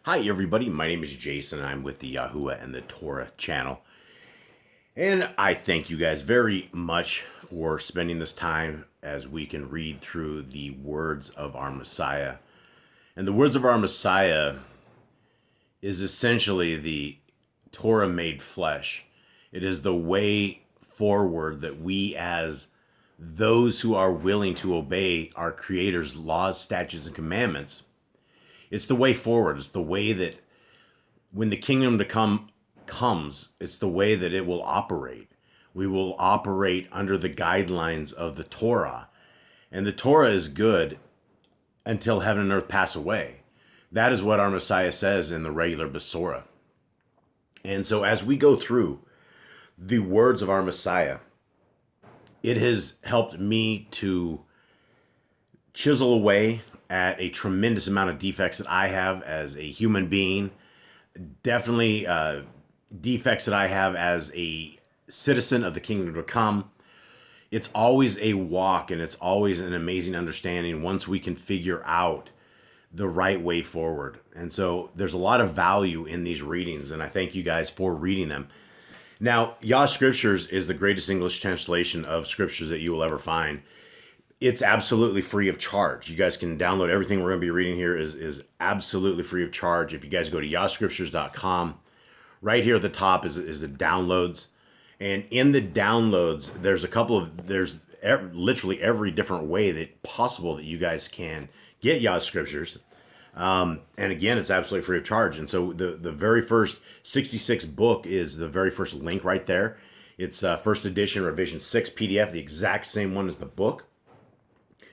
Hi everybody, my name is Jason. I'm with the Yahuwah and the Torah channel. And I thank you guys very much for spending this time as we can read through the words of our Messiah. And the words of our Messiah is essentially the Torah made flesh. It is the way forward that we, as those who are willing to obey our Creator's laws, statutes, and commandments, it's the way forward. It's the way that when the kingdom to come comes, it's the way that it will operate. We will operate under the guidelines of the Torah. And the Torah is good until heaven and earth pass away. That is what our Messiah says in the regular Besorah. And so as we go through the words of our Messiah, it has helped me to chisel away at a tremendous amount of defects that I have as a human being. Definitely defects that I have as a citizen of the kingdom to come. It's always a walk, and it's always an amazing understanding once we can figure out the right way forward. And so there's a lot of value in these readings, and I thank you guys for reading them. Now, Yah Scriptures is the greatest English translation of scriptures that you will ever find. It's absolutely free of charge. You guys can download everything we're going to be reading here is absolutely free of charge. If you guys go to yahscriptures.com, right here at the top is the downloads. And in the downloads, there's literally every different way that possible that you guys can get Yah Scriptures. And again, it's absolutely free of charge. And so the very first 66 book is the very first link right there. It's first edition, revision 6 PDF, the exact same one as the book.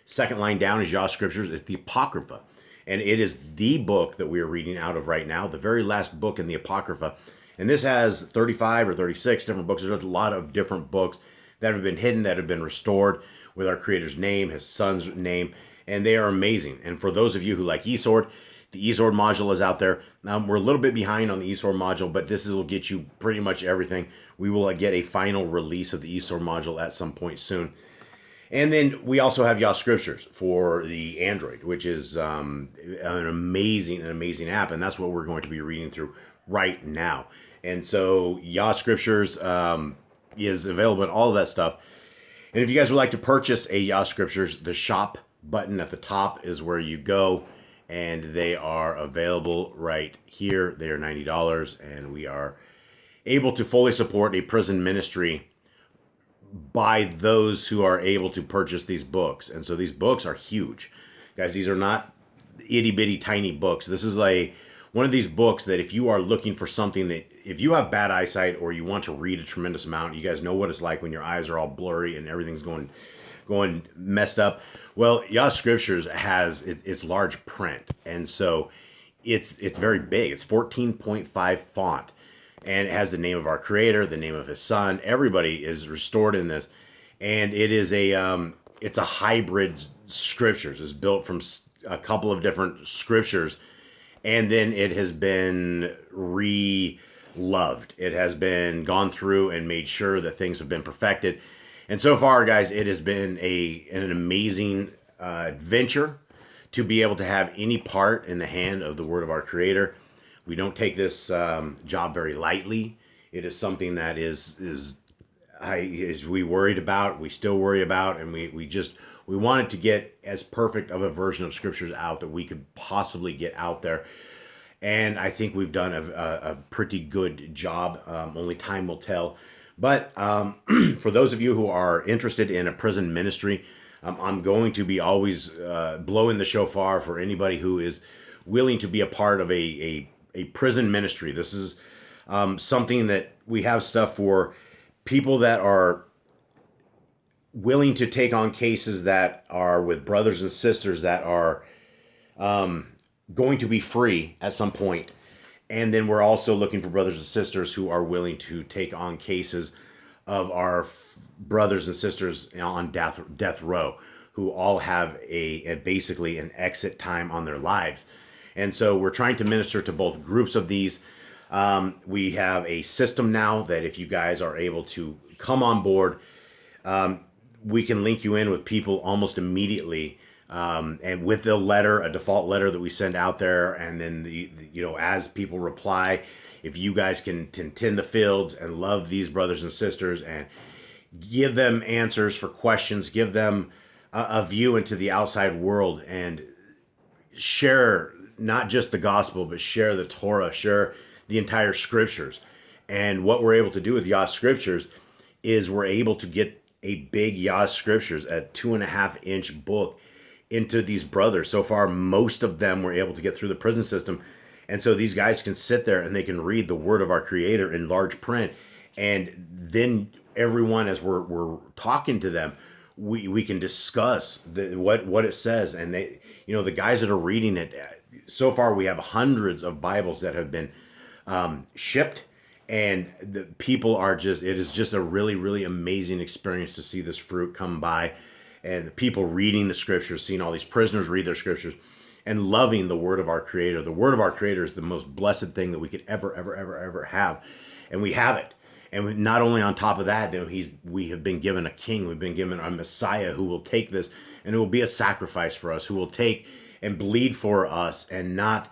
Second line down is Yah Scriptures. It's the Apocrypha. And it is the book that we are reading out of right now, the very last book in the Apocrypha. And this has 35 or 36 different books. There's a lot of different books that have been hidden, that have been restored with our Creator's name, His Son's name, and they are amazing. And for those of you who like eSword, the eSword module is out there. Now, we're a little bit behind on the eSword module, but this will get you pretty much everything. We will get a final release of the eSword module at some point soon. And then we also have Yah Scriptures for the Android, which is an amazing app. And that's what we're going to be reading through right now. And so Yah Scriptures is available in all of that stuff. And if you guys would like to purchase a Yah Scriptures, the shop button at the top is where you go. And they are available right here. They are $90. And we are able to fully support a prison ministry by those who are able to purchase these books. And so these books are huge. Guys, these are not itty bitty tiny books. This is one of these books that if you are looking for something that, if you have bad eyesight or you want to read a tremendous amount, you guys know what it's like when your eyes are all blurry and everything's going messed up. Well, Yah Scriptures has it's large print. And so it's very big. It's 14.5 font. And it has the name of our Creator, the name of His Son. Everybody is restored in this, and it is it's a hybrid scriptures. It's built from a couple of different scriptures, and then it has been re-loved. It has been gone through and made sure that things have been perfected. And so far, guys, it has been an amazing adventure to be able to have any part in the hand of the Word of our Creator. We don't take this job very lightly. It is something that is we worried about, we still worry about, and we wanted to get as perfect of a version of Scriptures out that we could possibly get out there. And I think we've done a pretty good job. Only time will tell. But for those of you who are interested in a prison ministry, I'm going to be always blowing the shofar for anybody who is willing to be a part of a prison ministry. This is something that we have stuff for people that are willing to take on cases that are with brothers and sisters that are going to be free at some point. And then we're also looking for brothers and sisters who are willing to take on cases of our brothers and sisters on death row, who all have basically an exit time on their lives. And so we're trying to minister to both groups of these. We have a system now that if you guys are able to come on board, we can link you in with people almost immediately and with the letter, a default letter that we send out there, and then as people reply, if you guys can tend the fields and love these brothers and sisters and give them answers for questions, give them a view into the outside world, and share not just the gospel, but share the Torah, share the entire scriptures. And what we're able to do with Yah Scriptures is we're able to get a big Yah Scriptures, a 2.5-inch book, into these brothers. So far, most of them were able to get through the prison system. And so these guys can sit there and they can read the word of our Creator in large print. And then everyone, as we're talking to them, we can discuss what it says. And they, the guys that are reading it, so far we have hundreds of Bibles that have been shipped. And the people are it is just a really, really amazing experience to see this fruit come by, and the people reading the scriptures, seeing all these prisoners read their scriptures, and loving the word of our Creator. The word of our Creator is the most blessed thing that we could ever have. And we have it. And not only on top of that, we have been given a king. We've been given a Messiah who will take this, and it will be a sacrifice for us, who will take and bleed for us, and not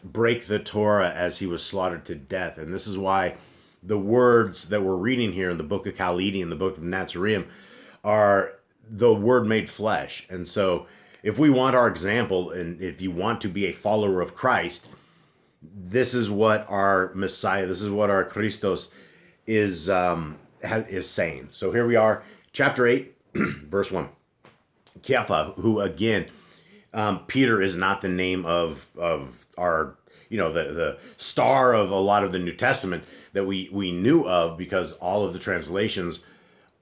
break the Torah as he was slaughtered to death. And this is why the words that we're reading here in the book of Khalidi and the book of Nazarene are the word made flesh. And so if we want our example, and if you want to be a follower of Christ, this is what our Messiah, this is what our Christos is saying. So here we are, chapter 8, verse 1. Kepha, who again, Peter is not the name of our, the star of a lot of the New Testament that we knew of, because all of the translations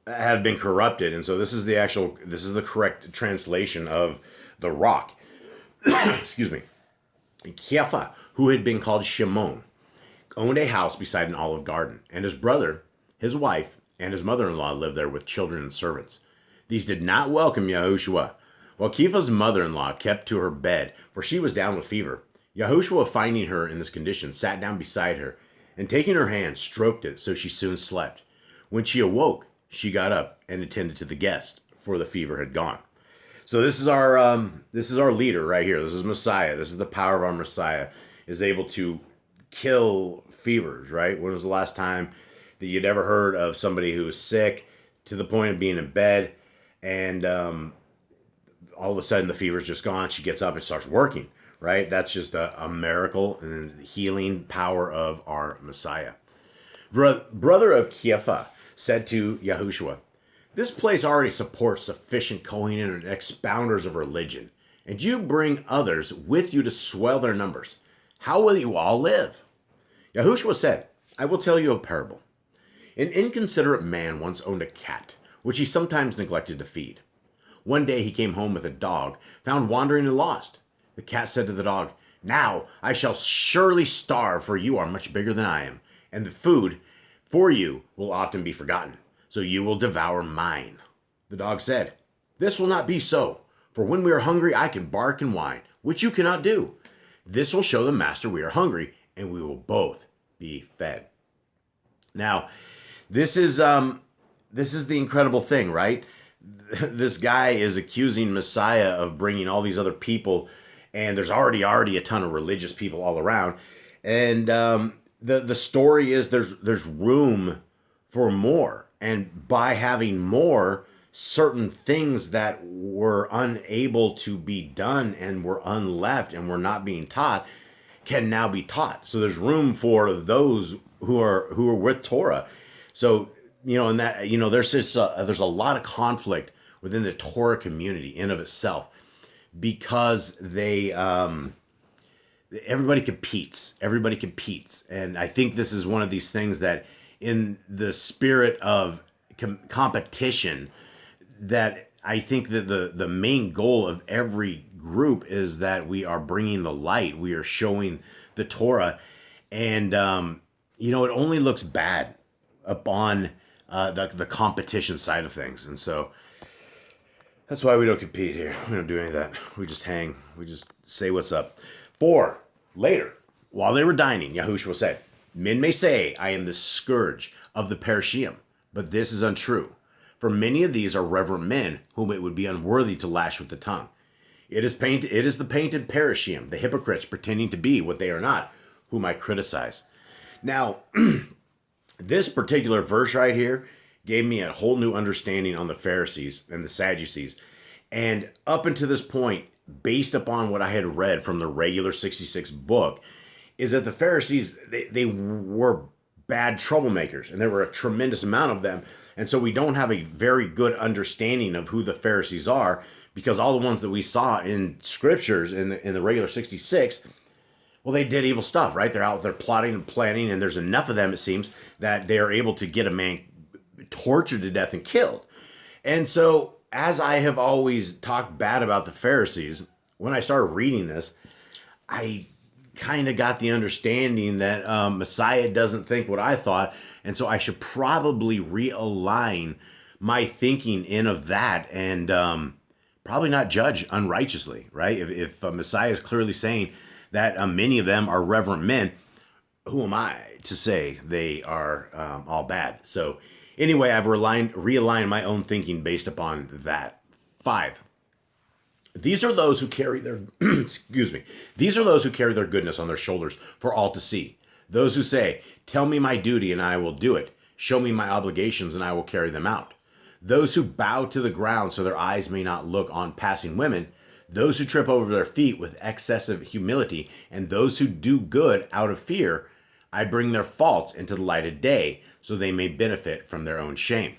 have been corrupted. And so this is the correct translation of the rock. Excuse me. Kepha, who had been called Shimon, owned a house beside an olive garden, and his brother, his wife, and his mother-in-law lived there with children and servants. These did not welcome Yahushua, while Kepha's mother-in-law kept to her bed, for she was down with fever. Yahushua, finding her in this condition, sat down beside her, and taking her hand, stroked it, so she soon slept. When she awoke, she got up and attended to the guest, for the fever had gone. So this is our leader right here. This is Messiah. This is the power of our Messiah, is able to kill fevers, right? When was the last time that you'd ever heard of somebody who was sick to the point of being in bed, and all of a sudden the fever's just gone? She gets up and starts working, right? That's just a miracle and healing power of our Messiah. Brother of Kepha said to Yahushua, "This place already supports sufficient Kohanim and expounders of religion, and you bring others with you to swell their numbers. How will you all live?" Yahushua said, "I will tell you a parable. An inconsiderate man once owned a cat, which he sometimes neglected to feed. One day he came home with a dog, found wandering and lost. The cat said to the dog, 'Now I shall surely starve, for you are much bigger than I am, and the food for you will often be forgotten, so you will devour mine.' The dog said, 'This will not be so, for when we are hungry I can bark and whine, which you cannot do. This will show the master we are hungry, and we will both be fed.'" Now, this is the incredible thing, right? This guy is accusing Messiah of bringing all these other people, and there's already a ton of religious people all around. And the story is there's room for more, and by having more, certain things that were unable to be done and were unleft and were not being taught can now be taught. So there's room for those who are with Torah. So and that there's a lot of conflict within the Torah community in of itself, because they everybody competes, and I think this is one of these things that, in the spirit of competition, that I think that the main goal of every group is that we are bringing the light, we are showing the Torah, and it only looks bad upon the competition side of things. And so that's why we don't compete here. We don't do any of that. We just hang. We just say what's up. 4, later, while they were dining, Yahushua said, "Men may say I am the scourge of the Perishim, but this is untrue. For many of these are reverent men, whom it would be unworthy to lash with the tongue. It is the painted paraschium, the hypocrites pretending to be what they are not, whom I criticize. Now, this particular verse right here gave me a whole new understanding on the Pharisees and the Sadducees. And up until this point, based upon what I had read from the regular 66 book, is that the Pharisees, they were bad troublemakers, and there were a tremendous amount of them. And so we don't have a very good understanding of who the Pharisees are, because all the ones that we saw in scriptures in the regular 66, well, they did evil stuff, right? They're out there plotting and planning, and there's enough of them, it seems, that they are able to get a man tortured to death and killed. And so, as I have always talked bad about the Pharisees, when I started reading this, I kind of got the understanding that Messiah doesn't think what I thought, and so I should probably realign my thinking in of that, and probably not judge unrighteously, right? If Messiah is clearly saying that many of them are reverent men, who am I to say they are all bad? So anyway, I've realigned my own thinking based upon that. 5. These are those who carry their These are those who carry their goodness on their shoulders for all to see. Those who say, "Tell me my duty and I will do it. Show me my obligations and I will carry them out." Those who bow to the ground so their eyes may not look on passing women. Those who trip over their feet with excessive humility, and those who do good out of fear. I bring their faults into the light of day, so they may benefit from their own shame.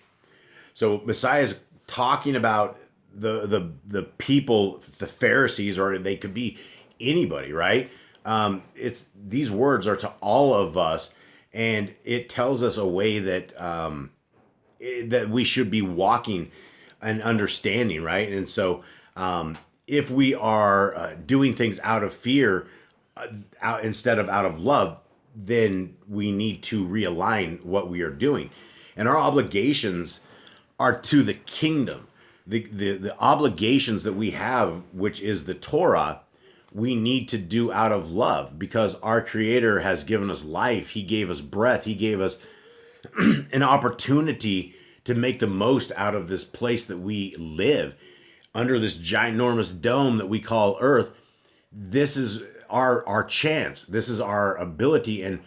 So Messiah is talking about the people, the Pharisees, or they could be anybody, right? These words are to all of us, and it tells us a way that that we should be walking and understanding, right? And so if we are doing things out of fear instead of out of love, then we need to realign what we are doing. And our obligations are to the kingdom. The obligations that we have, which is the Torah, we need to do out of love, because our Creator has given us life. He gave us breath. He gave us an opportunity to make the most out of this place that we live under this ginormous dome that we call Earth. This is our chance. This is our ability, and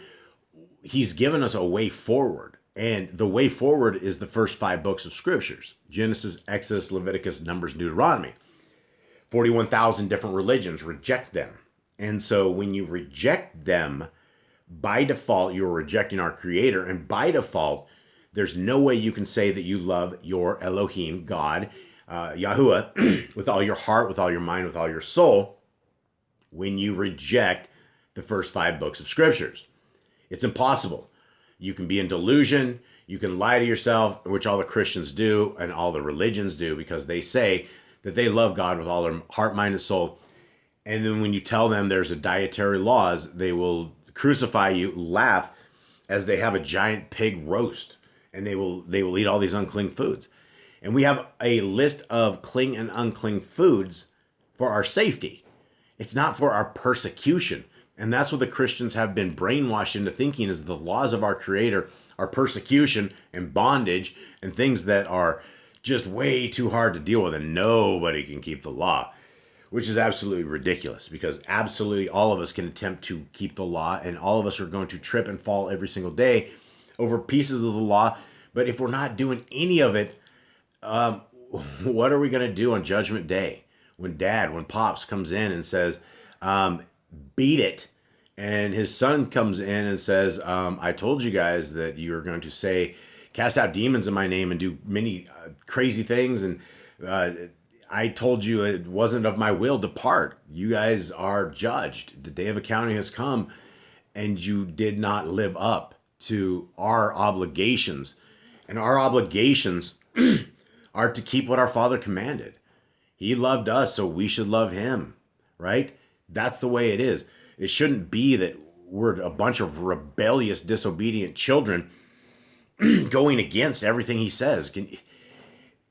He's given us a way forward. And the way forward is the first 5 books of scriptures: Genesis, Exodus, Leviticus, Numbers, Deuteronomy. 41,000 different religions reject them. And so when you reject them, by default, you're rejecting our Creator. And by default, there's no way you can say that you love your Elohim, God, Yahuwah, with all your heart, with all your mind, with all your soul, when you reject the first 5 books of scriptures. It's impossible. You can be in delusion. You can lie to yourself, which all the Christians do and all the religions do, because they say that they love God with all their heart, mind, and soul. And then when you tell them there's a dietary laws, they will crucify you, laugh, as they have a giant pig roast, and they will eat all these unclean foods. And we have a list of clean and unclean foods for our safety. It's not for our persecution. And that's what the Christians have been brainwashed into thinking, is the laws of our Creator are persecution and bondage and things that are just way too hard to deal with, and nobody can keep the law, which is absolutely ridiculous, because absolutely all of us can attempt to keep the law, and all of us are going to trip and fall every single day over pieces of the law. But if we're not doing any of it, what are we going to do on Judgment Day when Pops comes in and says, beat it, and his son comes in and says, I told you guys that you're going to say, cast out demons in my name and do many crazy things, and I told you it wasn't of my will. Depart. You guys are judged. The day of accounting has come, and you did not live up to our obligations. And our obligations are to keep what our Father commanded. He loved us, so we should love Him, right? That's the way it is. It shouldn't be that we're a bunch of rebellious, disobedient children going against everything He says.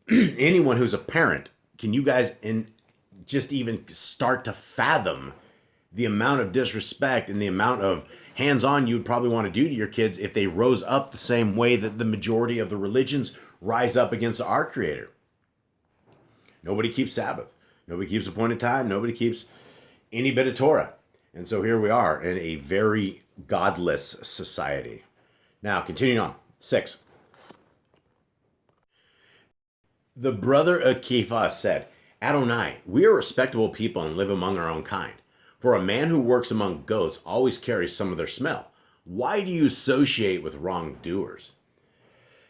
Anyone who's a parent, can you guys just even start to fathom the amount of disrespect and the amount of hands-on you'd probably want to do to your kids if they rose up the same way that the majority of the religions rise up against our Creator. Nobody keeps Sabbath. Nobody keeps appointed time. Nobody keeps any bit of Torah. And so here we are in a very godless society. Now, continuing on. 6. The brother of Kepha said, Adonai, we are respectable people and live among our own kind. For a man who works among goats always carries some of their smell. Why do you associate with wrongdoers?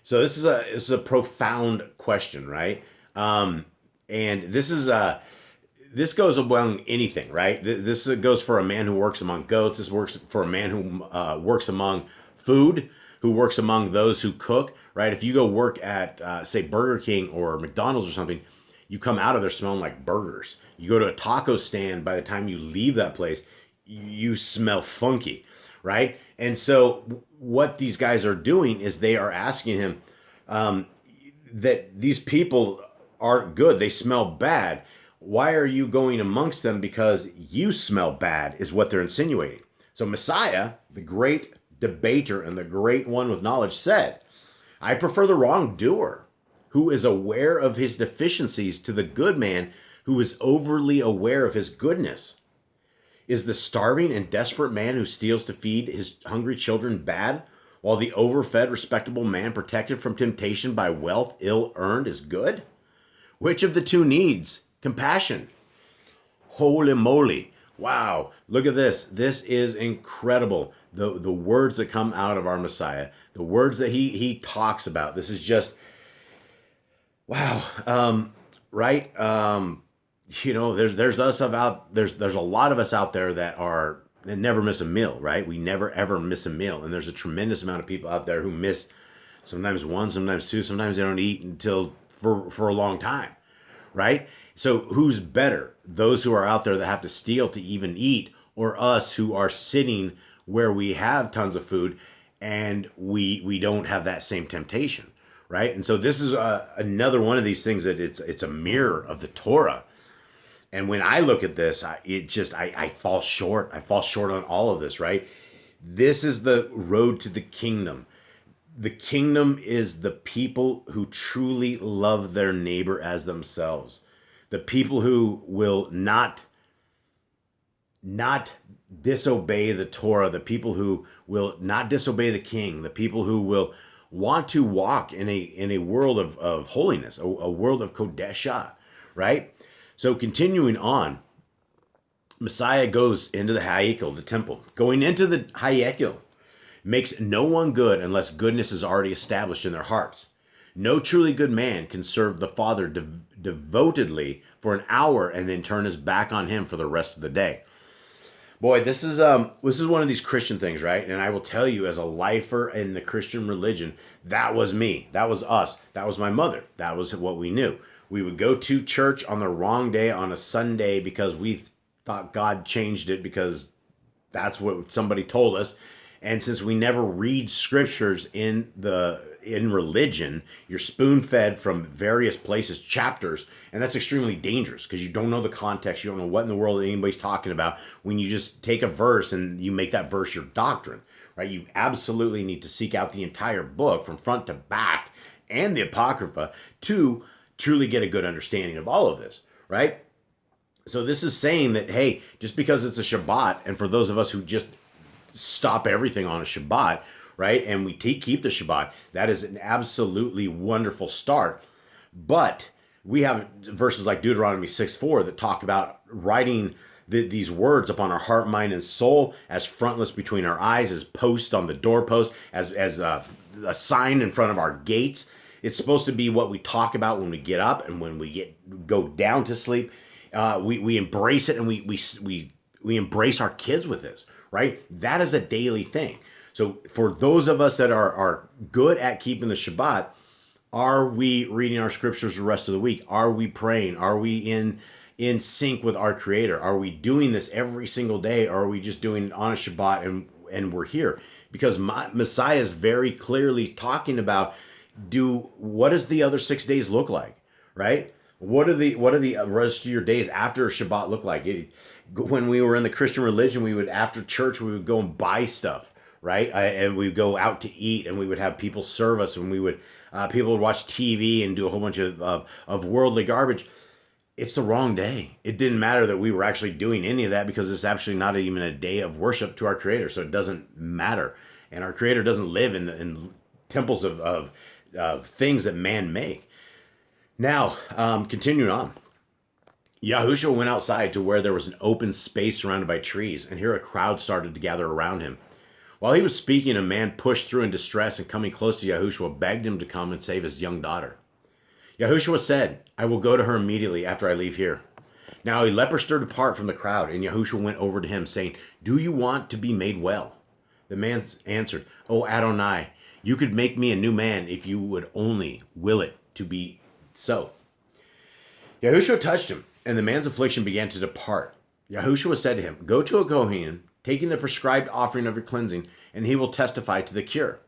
So this is a profound question, right? And this goes among anything, right? This goes for a man who works among goats. This works for a man who works among food, who works among those who cook, right? If you go work at, say, Burger King or McDonald's or something, you come out of there smelling like burgers. You go to a taco stand, by the time you leave that place, you smell funky, right? And so what these guys are doing is they are asking him that these people aren't good. They smell bad. Why are you going amongst them? Because you smell bad is what they're insinuating. So Messiah, the great debater and the great one with knowledge, said, I prefer the wrongdoer who is aware of his deficiencies to the good man who is overly aware of his goodness. Is the starving and desperate man who steals to feed his hungry children bad, while the overfed, respectable man protected from temptation by wealth ill-earned is good? Which of the two needs compassion? Holy moly. Wow. Look at this. This is incredible. The words that come out of our Messiah, the words that he talks about. This is just, wow. Right. There's us about, there's a lot of us out there that never miss a meal, right? We never ever miss a meal. And there's a tremendous amount of people out there who miss sometimes one, sometimes two, sometimes they don't eat until for a long time, right? So who's better? Those who are out there that have to steal to even eat, or us who are sitting where we have tons of food and we don't have that same temptation, right? And so this is another one of these things that it's a mirror of the Torah. And when I look at this, I fall short. I fall short on all of this, right? This is the road to the kingdom. The kingdom is the people who truly love their neighbor as themselves. The people who will not disobey the Torah, the people who will not disobey the king, the people who will want to walk in a world of holiness, a world of Kodeshah, right? So continuing on, Messiah goes into the Haikal, the temple. Going into the Haikal makes no one good unless goodness is already established in their hearts. No truly good man can serve the Father devotedly for an hour and then turn his back on him for the rest of the day. Boy, this is one of these Christian things, right? And I will tell you, as a lifer in the Christian religion, that was me. That was us. That was my mother. That was what we knew. We would go to church on the wrong day on a Sunday because we thought God changed it because that's what somebody told us. And since we never read scriptures in religion, you're spoon-fed from various places, chapters, and that's extremely dangerous because you don't know the context. You don't know what in the world anybody's talking about when you just take a verse and you make that verse your doctrine, right? You absolutely need to seek out the entire book from front to back and the Apocrypha to truly get a good understanding of all of this, right? So this is saying that, hey, just because it's a Shabbat, and for those of us who just stop everything on a Shabbat, right, and we keep the Shabbat, that is an absolutely wonderful start. But we have verses like Deuteronomy 6:4 that talk about writing these words upon our heart, mind, and soul as frontlets between our eyes, as posts on the doorpost, as a sign in front of our gates. It's supposed to be what we talk about when we get up and when we go down to sleep. We embrace it, and we embrace our kids with this, right? That is a daily thing. So for those of us that are good at keeping the Shabbat, are we reading our scriptures the rest of the week? Are we praying? Are we in sync with our Creator? Are we doing this every single day? Or are we just doing it on a Shabbat and we're here? Because Messiah is very clearly talking about what does the other 6 days look like, right? What do the rest of your days after Shabbat look like? When we were in the Christian religion, we would, after church, we would go and buy stuff, right? And we would go out to eat, and we would have people serve us, and we would people would watch TV and do a whole bunch of worldly garbage. It's the wrong day. It didn't matter that we were actually doing any of that, because it's actually not even a day of worship to our Creator, so it doesn't matter. And our Creator doesn't live in temples of things that man make. Now, continuing on, Yahushua went outside to where there was an open space surrounded by trees, and here a crowd started to gather around him. While he was speaking, a man pushed through in distress, and coming close to Yahushua, begged him to come and save his young daughter. Yahushua said, "I will go to her immediately after I leave here." Now a leper stirred apart from the crowd, and Yahushua went over to him, saying, "Do you want to be made well?" The man answered, "O Adonai, you could make me a new man if you would only will it to be so." Yahushua touched him, and the man's affliction began to depart. Yahushua said to him, "Go to a Kohen, taking the prescribed offering of your cleansing, and he will testify to the cure."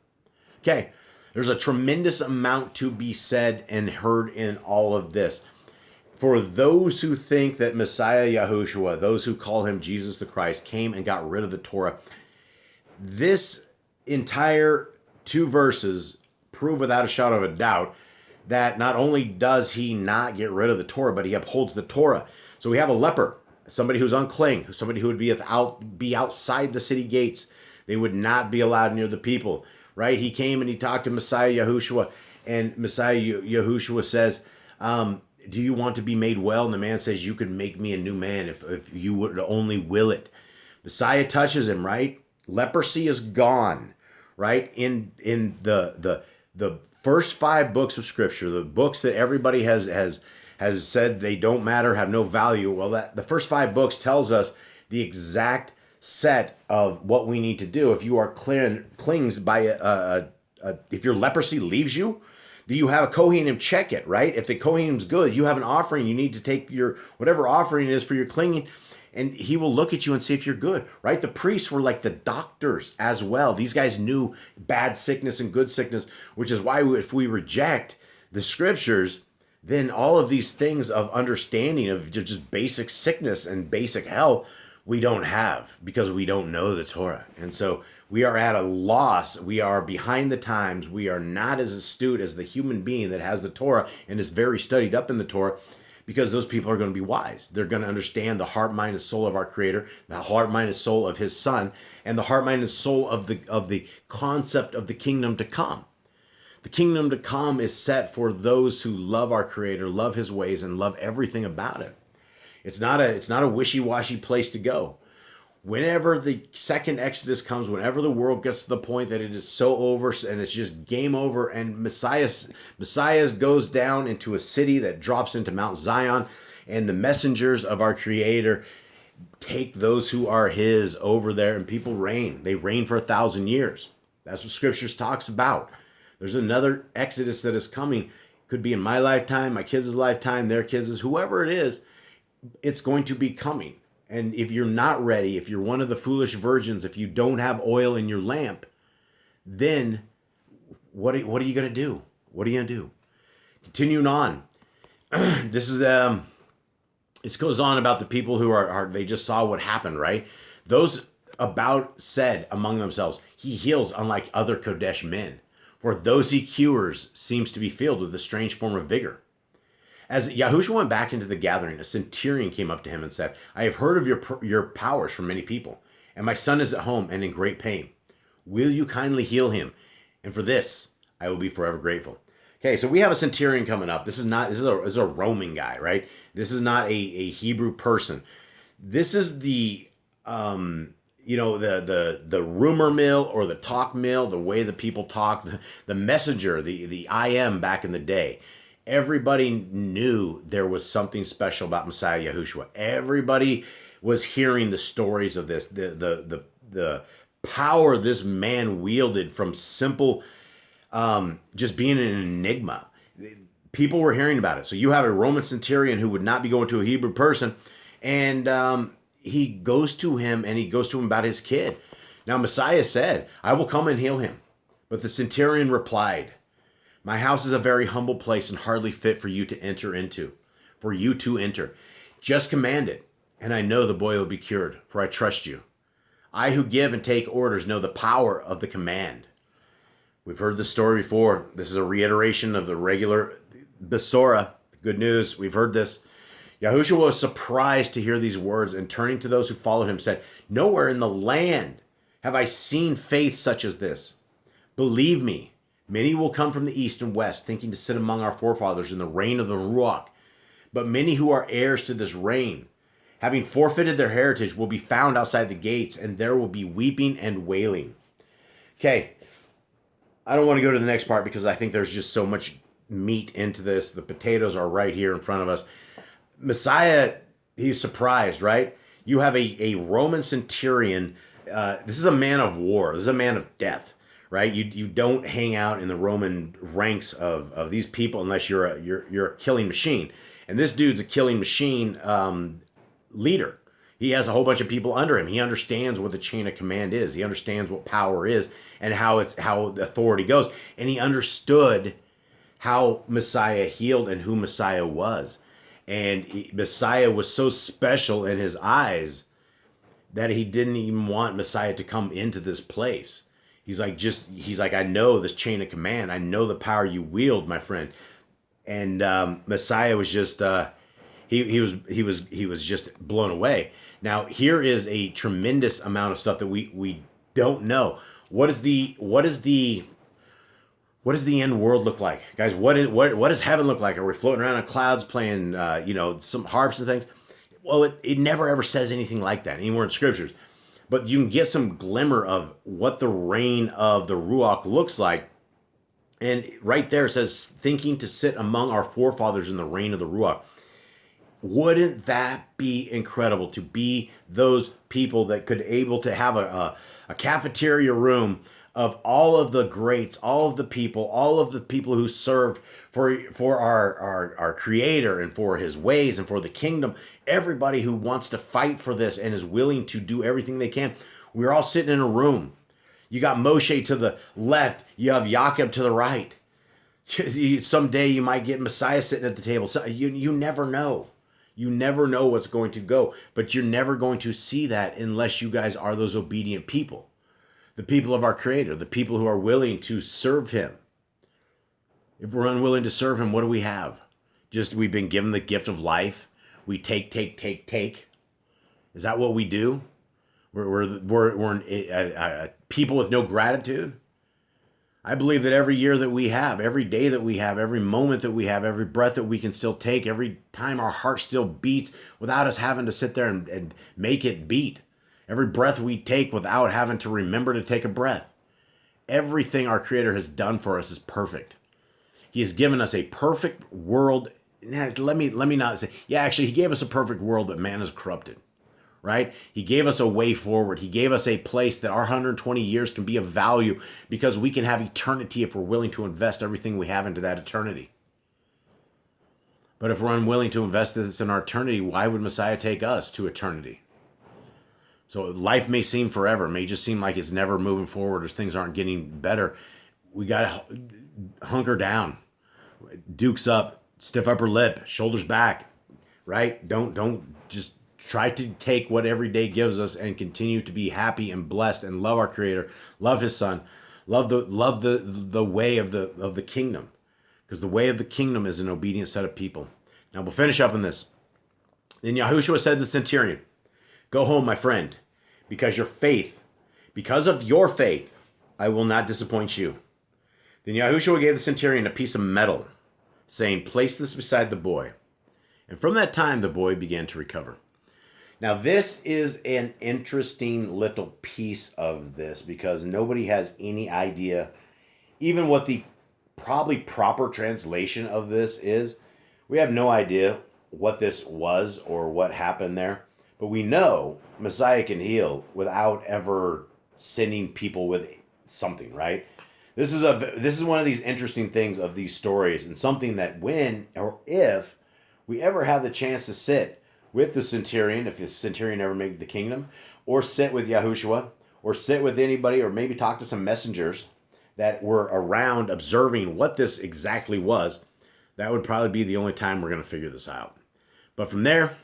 Okay, there's a tremendous amount to be said and heard in all of this. For those who think that Messiah Yahushua, those who call him Jesus the Christ, came and got rid of the Torah, this entire 2 verses prove without a shadow of a doubt that not only does he not get rid of the Torah, but he upholds the Torah. So we have a leper, somebody who's unclean, somebody who would be outside the city gates. They would not be allowed near the people, right? He came and he talked to Messiah Yahushua, and Messiah Yahushua says, "Do you want to be made well?" And the man says, "You could make me a new man if you would only will it." Messiah touches him, right? Leprosy is gone, right? In the first 5 books of Scripture, the books that everybody has said they don't matter, have no value. Well, the first 5 books tells us the exact set of what we need to do. If you are cleansed by if your leprosy leaves you, do you have a Kohanim check it, right? If the Kohanim's good, you have an offering. You need to take your whatever offering it is for your cleansing, and he will look at you and see if you're good, right? The priests were like the doctors as well. These guys knew bad sickness and good sickness, which is why if we reject the Scriptures, then all of these things of understanding of just basic sickness and basic health, we don't have, because we don't know the Torah. And so we are at a loss. We are behind the times. We are not as astute as the human being that has the Torah and is very studied up in the Torah, because those people are going to be wise. They're going to understand the heart, mind, and soul of our Creator, the heart, mind, and soul of His Son, and the heart, mind, and soul of the concept of the kingdom to come. The kingdom to come is set for those who love our Creator, love His ways, and love everything about it. It's not a wishy-washy place to go. Whenever the second Exodus comes, whenever the world gets to the point that it is so over and it's just game over, and Messiah goes down into a city that drops into Mount Zion, and the messengers of our Creator take those who are His over there, and people reign. They reign for 1,000 years. That's what Scriptures talks about. There's another Exodus that is coming. Could be in my lifetime, my kids' lifetime, their kids', whoever it is. It's going to be coming. And if you're not ready, if you're one of the foolish virgins, if you don't have oil in your lamp, then what are you going to do? What are you going to do? Continuing on. This goes on about the people who are they just saw what happened, right? Those about said among themselves, "He heals unlike other Kodesh men. For those he cures seems to be filled with a strange form of vigor." As Yahushua went back into the gathering, a centurion came up to him and said, "I have heard of your powers from many people, and my son is at home and in great pain. Will you kindly heal him? And for this, I will be forever grateful." Okay, so we have a centurion coming up. This is a Roman guy, right? This is not a Hebrew person. This is the rumor mill or the talk mill, the way the people talk, the messenger, the I am back in the day. Everybody knew there was something special about Messiah Yahushua. Everybody was hearing the stories of this, the power this man wielded from simple, just being an enigma. People were hearing about it. So you have a Roman centurion who would not be going to a Hebrew person, and he goes to him about his kid. Now Messiah said, "I will come and heal him." But the centurion replied, "My house is a very humble place and hardly fit for you to enter into. for you to enter. Just command it, and I know the boy will be cured, for I trust you. I who give and take orders know the power of the command. We've heard this story before. This is a reiteration of the regular Besorah. Good news. We've heard this. Yahushua was surprised to hear these words, and turning to those who followed him said, nowhere in the land have I seen faith such as this. Believe me, many will come from the east and west, thinking to sit among our forefathers in the reign of the Ruach. But many who are heirs to this reign, having forfeited their heritage, will be found outside the gates, and there will be weeping and wailing. Okay, I don't want to go to the next part because I think there's just so much meat into this. The potatoes are right here in front of us. Messiah, he's surprised, right? You have a Roman centurion. This is a man of war. This is a man of death, right? You don't hang out in the Roman ranks of these people unless you're a killing machine. And this dude's a killing machine leader. He has a whole bunch of people under him. He understands what the chain of command is. He understands what power is and how the authority goes. And he understood how Messiah healed and who Messiah was. And Messiah was so special in his eyes that he didn't even want Messiah to come into this place. He's like, I know this chain of command. I know the power you wield, my friend. And Messiah was just he was just blown away. Now here is a tremendous amount of stuff that we don't know. What is the end world look like, guys? What does heaven look like? Are we floating around on clouds playing, some harps and things? Well, it never ever says anything like that anywhere in scriptures. But you can get some glimmer of what the reign of the Ruach looks like. And right there it says, thinking to sit among our forefathers in the reign of the Ruach. Wouldn't that be incredible to be those people that could able to have a cafeteria room of all of the greats, all of the people who served for our Creator and for His ways and for the kingdom, everybody who wants to fight for this and is willing to do everything they can. We're all sitting in a room. You got Moshe to the left, you have Jacob to the right. Someday you might get Messiah sitting at the table. So you never know. You never know what's going to go, but you're never going to see that unless you guys are those obedient people. The people of our Creator, the people who are willing to serve Him. If we're unwilling to serve Him, what do we have? Just we've been given the gift of life. We take. Is that what we do? We're people with no gratitude. I believe that every year that we have, every day that we have, every moment that we have, every breath that we can still take, every time our heart still beats without us having to sit there and make it beat. Every breath we take without having to remember to take a breath. Everything our Creator has done for us is perfect. He has given us a perfect world. Let me not say, actually, He gave us a perfect world that man has corrupted. Right? He gave us a way forward. He gave us a place that our 120 years can be of value because we can have eternity if we're willing to invest everything we have into that eternity. But if we're unwilling to invest this in our eternity, why would Messiah take us to eternity? So life may seem forever. It may just seem like it's never moving forward or things aren't getting better. We got to hunker down. Dukes up, stiff upper lip, shoulders back, right? Don't just try to take what every day gives us and continue to be happy and blessed and love our Creator, love His Son, love the way of the kingdom, because the way of the kingdom is an obedient set of people. Now we'll finish up on this. Then Yahushua said to the centurion, "Go home, my friend, because of your faith, I will not disappoint you." Then Yahushua gave the centurion a piece of metal, saying, "Place this beside the boy." And from that time, the boy began to recover. Now, this is an interesting little piece of this because nobody has any idea even what the probably proper translation of this is. We have no idea what this was or what happened there. But we know Messiah can heal without ever sending people with something, right? This is one of these interesting things of these stories, and something that when or if we ever have the chance to sit with the centurion, if the centurion ever made the kingdom, or sit with Yahushua, or sit with anybody, or maybe talk to some messengers that were around observing what this exactly was, that would probably be the only time we're going to figure this out. But from there,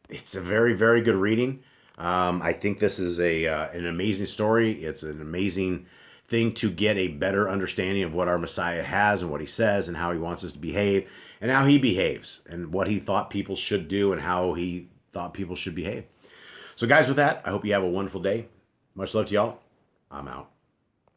it's a very, very good reading. I think this is an amazing story. It's an amazing thing to get a better understanding of what our Messiah has and what he says and how he wants us to behave and how he behaves and what he thought people should do and how he thought people should behave. So guys, with that, I hope you have a wonderful day. Much love to y'all. I'm out.